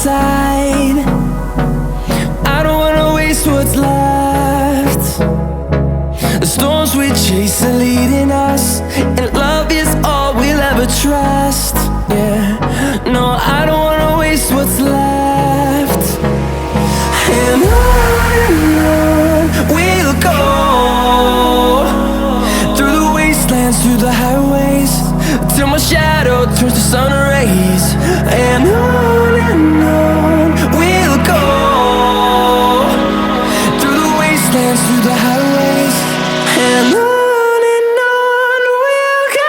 side. I don't wanna waste what's left. The storms we chase are leading us, and love is all we'll ever trust. Yeah, no, I don't wanna waste what's left. And on we'll go, through the wastelands, through the highways, till my shadow turns to sun rays. And on we'll go, through the wastelands, through the highways, and on we'll go.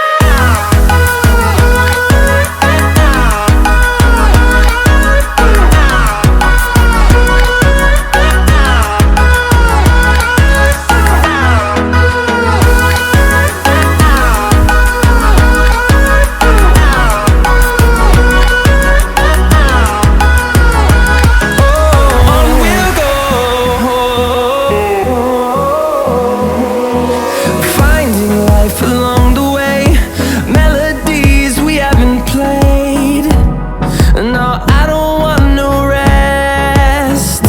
Along the way, melodies we haven't played. No, I don't want no rest.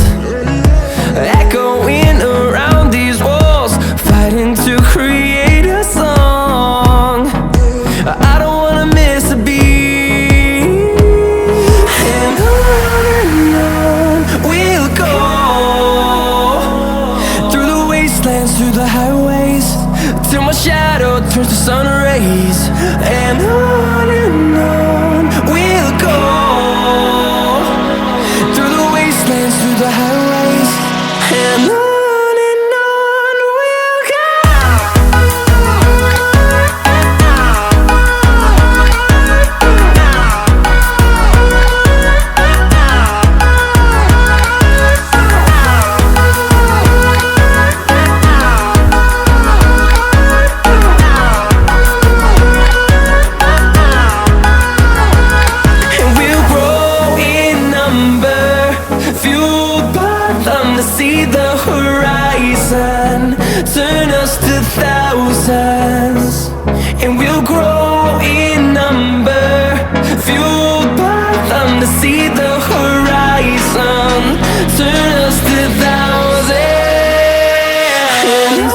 Echoing around these walls, fighting to create a song. I don't wanna miss a beat. And on we'll go, through the wastelands, through the highways, till my shadow turns to sun rays. And on we'll go, through the wastelands, through the highways, and on we'll go. See the horizon, turn us to thousands, and we'll grow in number, fueled by them to see the horizon, turn us to thousands. And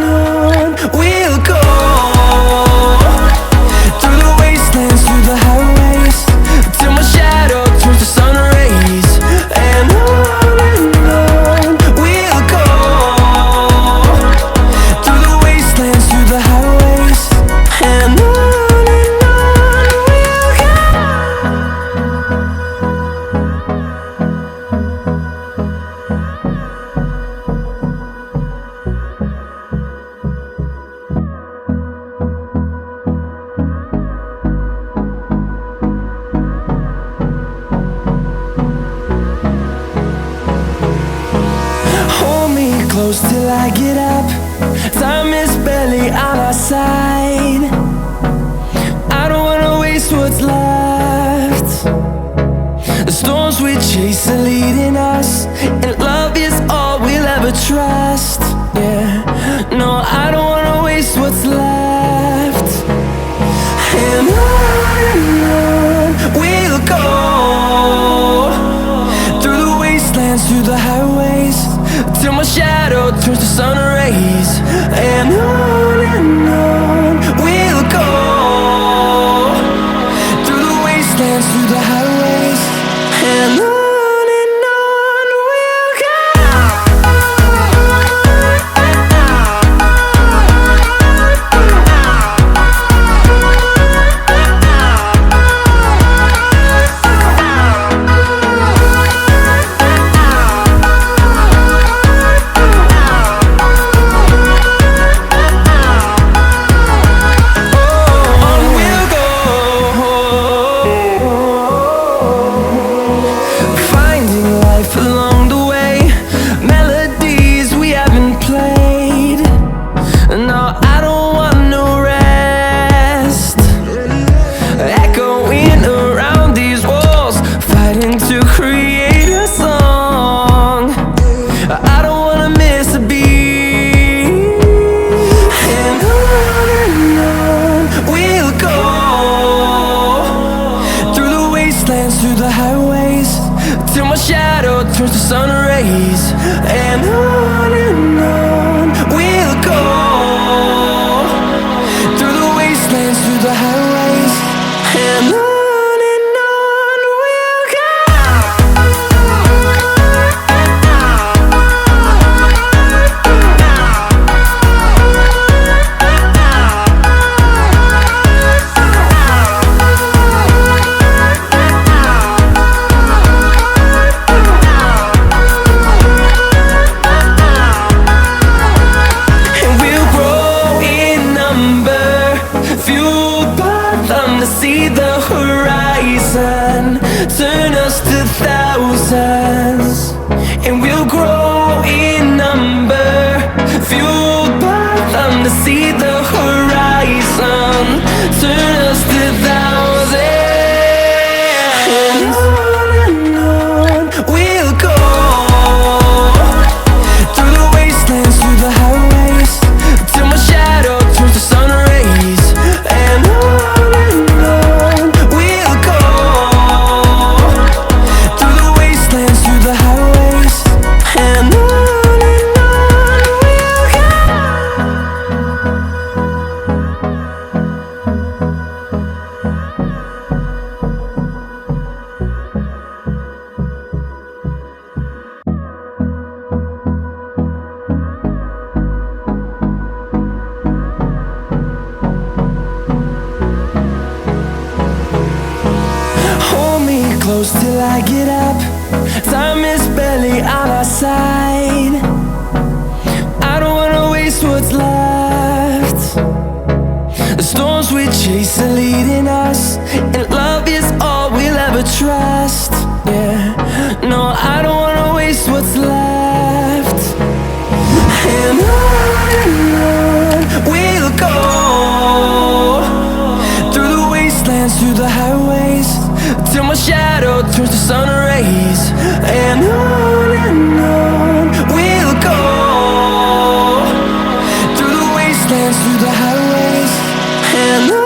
on we'll go, through the wastelands, through the highways, till my shadow turns to sun rays. And close till I get up, time is barely on our side. I don't wanna waste what's left. The storms we chase are leading us, and love is all we'll ever trust. Yeah, no, I don't wanna waste what's left. And on we'll go, through the wastelands, through the highways, till my shadow turns to sun rays. And on we'll go, through the wastelands, through the highways, and on we'll go. wastelands, through the highways, till my shadow turns to sun rays. And on we'll go, through the wastelands, through the highways, and on. See the horizon, turn us to thousands, and we'll grow in number, fueled by them to see the horizon, turn us to thousands, and on we'll go, through the wastelands, through the highways, till my shadow turns to sun rays. And close till I get up. Time is barely on our side. I don't wanna waste what's left. The storms we chase are leading us, and love is all we'll ever trust. Yeah, no, I don't wanna waste what's left. And on we'll go, through the wastelands, through the highways, till my shadow turns to sun rays. And on we'll go, through the wastelands, through the highways, and on.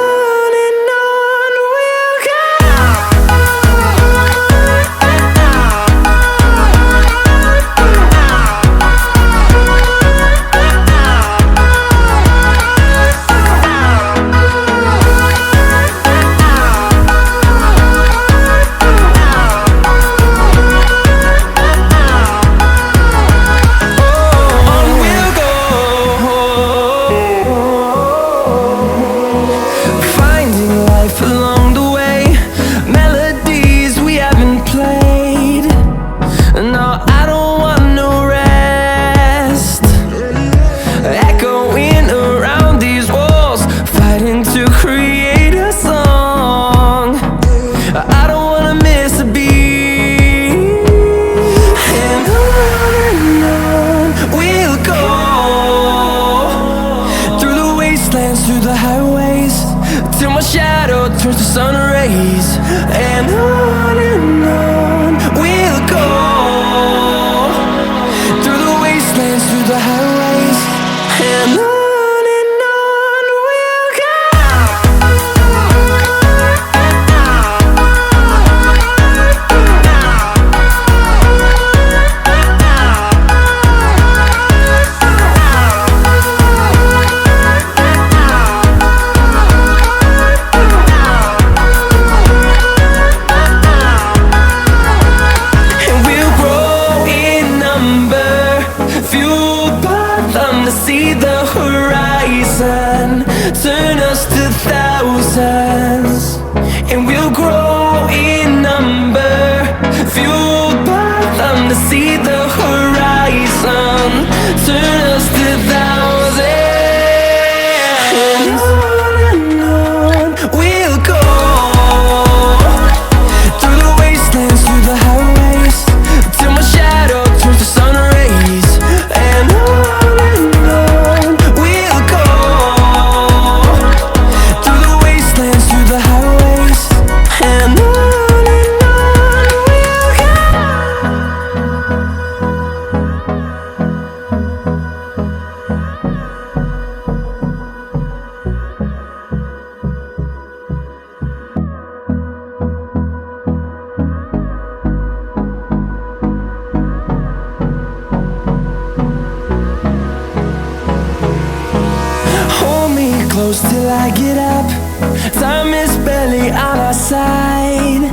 side.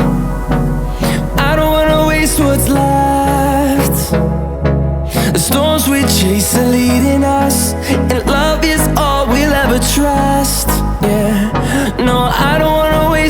I don't wanna waste what's left. The storms we chase are leading